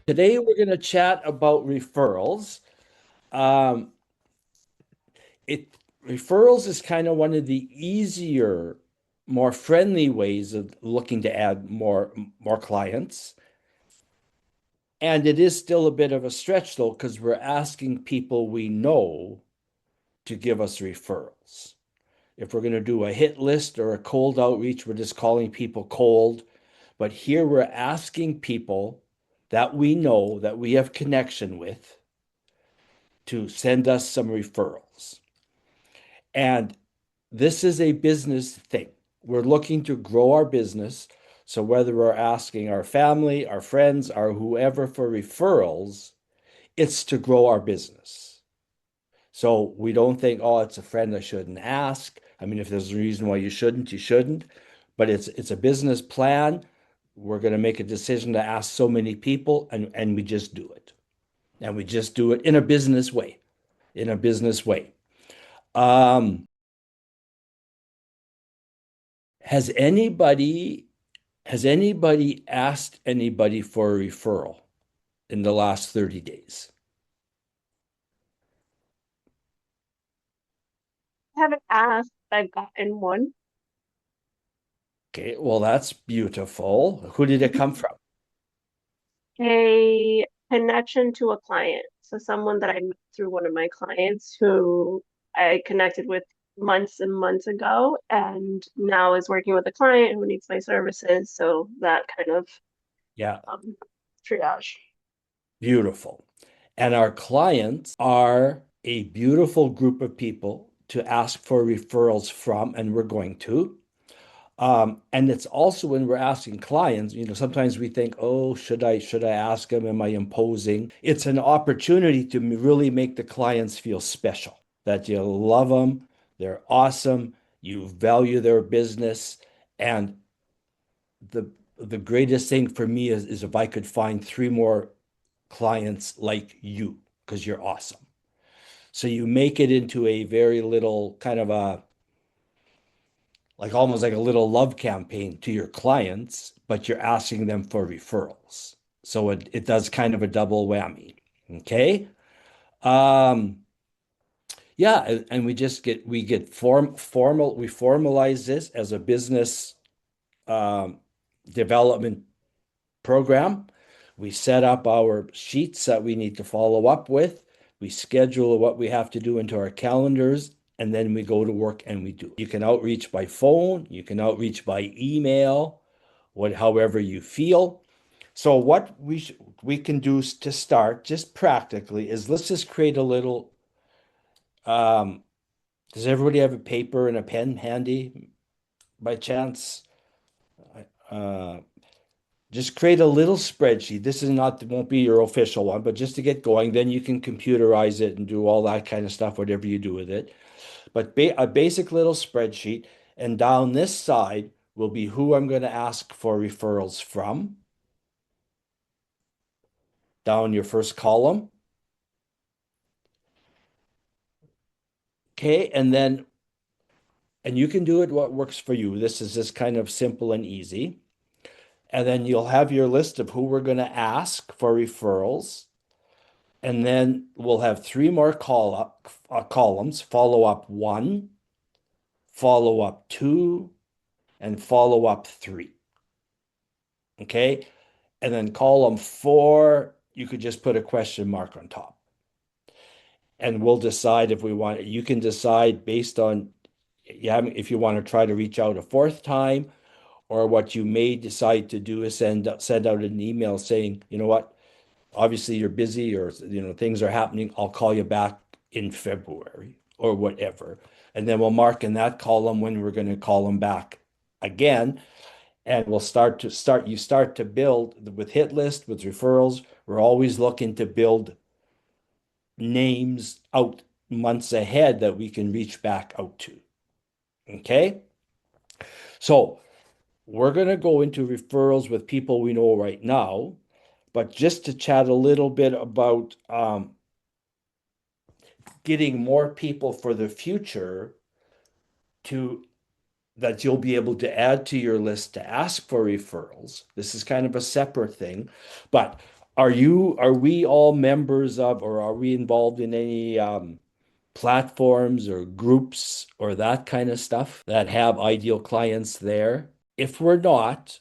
Today we're going to chat about referrals. Um, it Referrals is kind of one of the easier, more friendly ways of looking to add more clients. And it is still a bit of a stretch though, because we're asking people we know to give us referrals. If we're going to do a hit list or a cold outreach, we're just calling people cold. But here we're asking people that we know that we have connection with to send us some referrals. And this is a business thing. We're looking to grow our business. So whether we're asking our family, our friends, or whoever for referrals, it's to grow our business. So we don't think, oh, it's a friend I shouldn't ask. I mean, if there's a reason why you shouldn't, you shouldn't. But it's a business plan. We're going to make a decision to ask so many people, and we just do it. And we just do it in a business way. In a business way. Um, has anybody has anybody asked anybody for a referral in the last 30 days? I haven't asked, but I've gotten one. Okay, well, that's beautiful. Who did it come from? A connection to a client. So someone that I met through one of my clients who I connected with months and months ago and now is working with a client who needs my services. So that kind of Yeah, um, triage. beautiful. And our clients are a beautiful group of people to ask for referrals from, and we're going to. And it's also when we're asking clients, sometimes we think, oh, should I ask them? Am I imposing? It's an opportunity to really make the clients feel special, that you love them, they're awesome, you value their business. And the greatest thing for me is if I could find three more clients like you, because you're awesome. So you make it into a very little kind of a like almost like a little love campaign to your clients, but you're asking them for referrals. So it does kind of a double whammy. Okay. Um, yeah, and we get formal, we formalize this as a business um, development program. We set up our sheets that we need to follow up with. We schedule what we have to do into our calendars, and then we go to work and we do. You can outreach by phone, you can outreach by email, however you feel. So what we can do to start just practically is let's just create a little does everybody have a paper and a pen handy by chance? Uh, Just create a little spreadsheet. This is not, won't be your official one, but just to get going, then you can computerize it and do all that kind of stuff, whatever you do with it. But a basic little spreadsheet. And down this side will be who I'm going to ask for referrals from. Down your first column. Okay. And you can do it what works for you. This is just kind of simple and easy. And then you'll have your list of who we're going to ask for referrals. And then we'll have three more columns, follow up one, follow up two, and follow up three. Okay. And then column four, you could just put a question mark on top. And we'll decide if we want, you can decide based on, yeah, if you want to try to reach out a fourth time, or what you may decide to do is send out an email saying, you know what, obviously you're busy or things are happening. I'll call you back in February or whatever. And then we'll mark in that column when we're going to call them back again. And we'll start to build with hit list, with referrals. We're always looking to build names out months ahead that we can reach back out to. Okay. So we're going to go into referrals with people we know right now, but just to chat a little bit about getting more people for the future to that you'll be able to add to your list to ask for referrals. This is kind of a separate thing, but are we all members of, or are we involved in any platforms or groups or that kind of stuff that have ideal clients there? If we're not,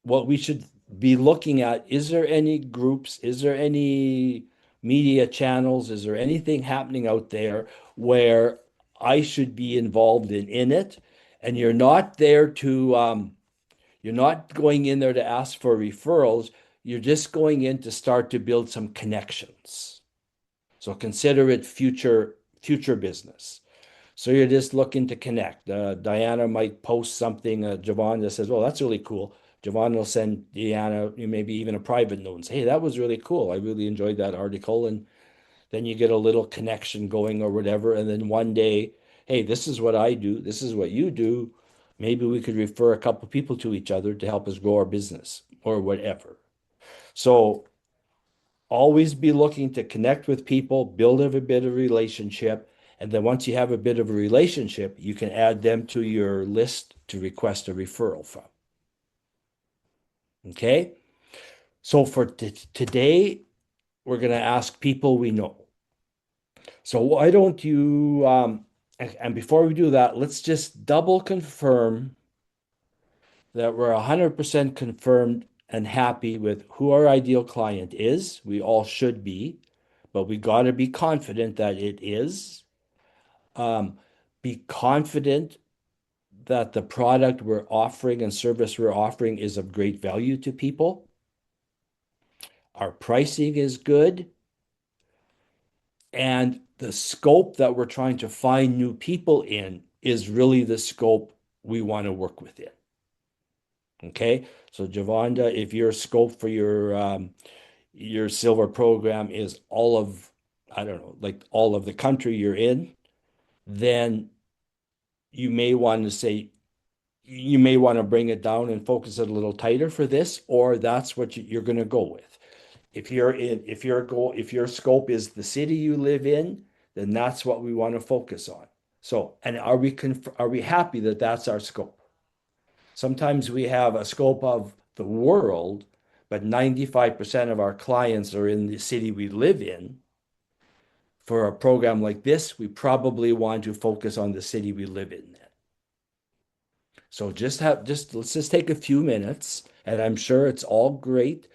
what we should be looking at, is there any groups, is there any media channels, is there anything happening out there where I should be involved in it? And you're not there to you're not going in there to ask for referrals. You're just going in to start to build some connections. So consider it future business. So you're just looking to connect. Diana might post something. Javon that says, "Well, that's really cool." Javon will send Diana maybe even a private note and say, "Hey, that was really cool. I really enjoyed that article." And then you get a little connection going or whatever. And then one day, "Hey, this is what I do. This is what you do. Maybe we could refer a couple people to each other to help us grow our business or whatever." So always be looking to connect with people, build a bit of relationship, and then once you have a bit of a relationship, you can add them to your list to request a referral from. Okay? So for today, we're going to ask people we know. So why don't you, and before we do that, let's just double confirm that we're 100% confirmed and happy with who our ideal client is. We all should be, but we got to be confident that it is. Um, be confident that the product we're offering and service we're offering is of great value to people. Our pricing is good. And the scope that we're trying to find new people in is really the scope we want to work within. Okay. So Javonda, if your scope for your silver program is all of, I don't know, like all of the country you're in, then you may want to say, you may want to bring it down and focus it a little tighter for this, or that's what you're going to go with. If your scope is the city you live in, then that's what we want to focus on. So, and are we happy that that's our scope? Sometimes we have a scope of the world, but 95% of our clients are in the city we live in. For a program like this, we probably want to focus on the city we live in. So let's just take a few minutes, and I'm sure it's all great,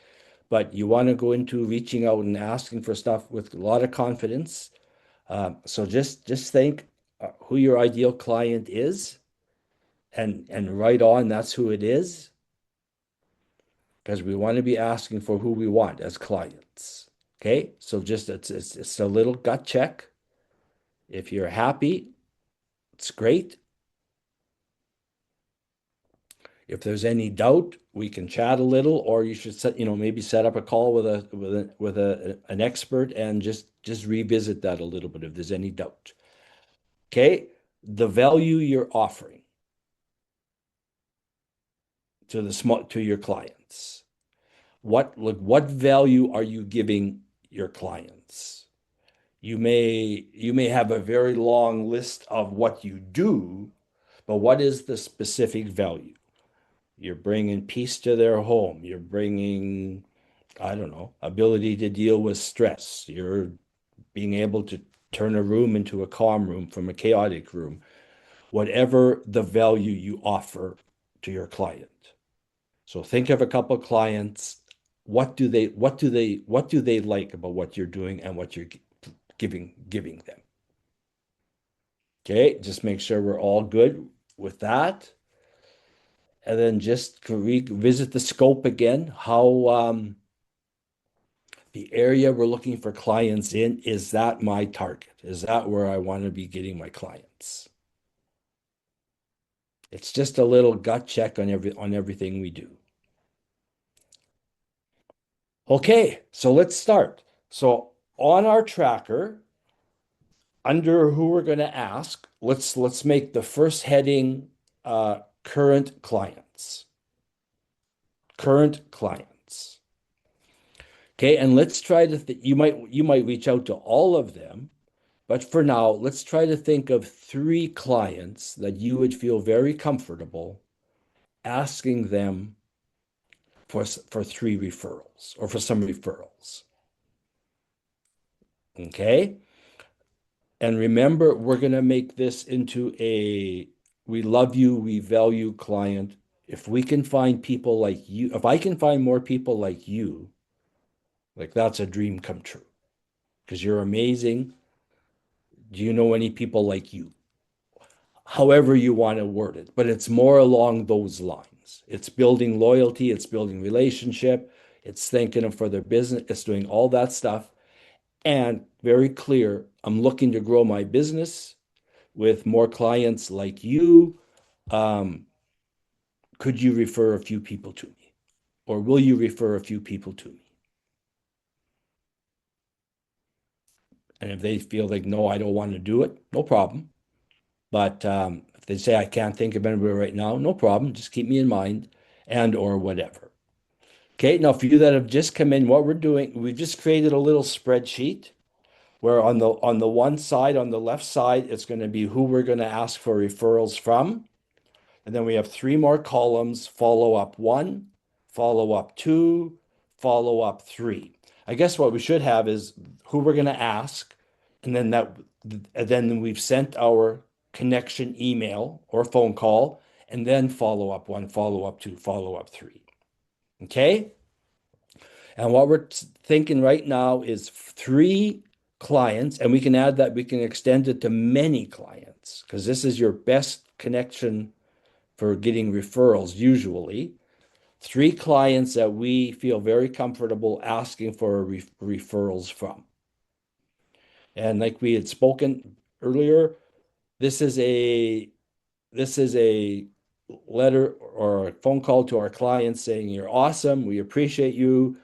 but you want to go into reaching out and asking for stuff with a lot of confidence. So just think who your ideal client is, and right on, that's who it is, because we want to be asking for who we want as clients. Okay, so just it's a little gut check. If you're happy, it's great. If there's any doubt, we can chat a little, or you should maybe set up a call with an expert and just revisit that a little bit if there's any doubt. Okay, the value you're offering to your clients. What value are you giving your clients? You may have a very long list of what you do, but what is the specific value? You're bringing peace to their home. You're bringing, I don't know, ability to deal with stress. You're being able to turn a room into a calm room from a chaotic room. Whatever the value you offer to your client. So think of a couple of clients. What do they like about what you're doing and what you're giving them? Okay, just make sure we're all good with that. And then just revisit the scope again. How the area we're looking for clients in, is that my target? Is that where I want to be getting my clients? It's just a little gut check on everything we do. Okay, so let's start. So on our tracker, under who we're going to ask, let's make the first heading current clients. Current clients. Okay, and let's try to you might reach out to all of them, but for now, let's try to think of 3 clients that you would feel very comfortable asking them for three referrals or for some referrals. Okay. And remember, we're going to make this into a we love you, we value client. If we can find people like you, if I can find more people like you, like that's a dream come true because you're amazing. Do you know any people like you? However you want to word it, but it's more along those lines. It's building loyalty, it's building relationship, it's thanking them for their business, it's doing all that stuff. And very clear, I'm looking to grow my business with more clients like you. Um, could you refer a few people to me? Or will you refer a few people to me? And if they feel like, no, I don't want to do it, no problem. But if they say, I can't think of anybody right now, no problem. Just keep me in mind and or whatever. Okay, now for you that have just come in, what we're doing, we've just created a little spreadsheet where on the one side, on the left side, it's going to be who we're going to ask for referrals from. And then we have three more columns, follow up one, follow up two, follow up three. I guess what we should have is who we're going to ask, and then we've sent our connection email or phone call, and then follow up one, follow up two, follow up three. Okay? And what we're thinking right now is three clients, and we can add that we can extend it to many clients because this is your best connection for getting referrals usually. Three clients that we feel very comfortable asking for referrals from. And like we had spoken earlier, this is a this is a letter or a phone call to our clients saying you're awesome, we appreciate you.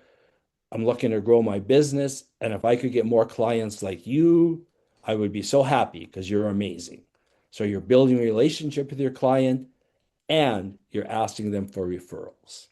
I'm looking to grow my business, and if I could get more clients like you, I would be so happy because you're amazing. So you're building a relationship with your client and you're asking them for referrals.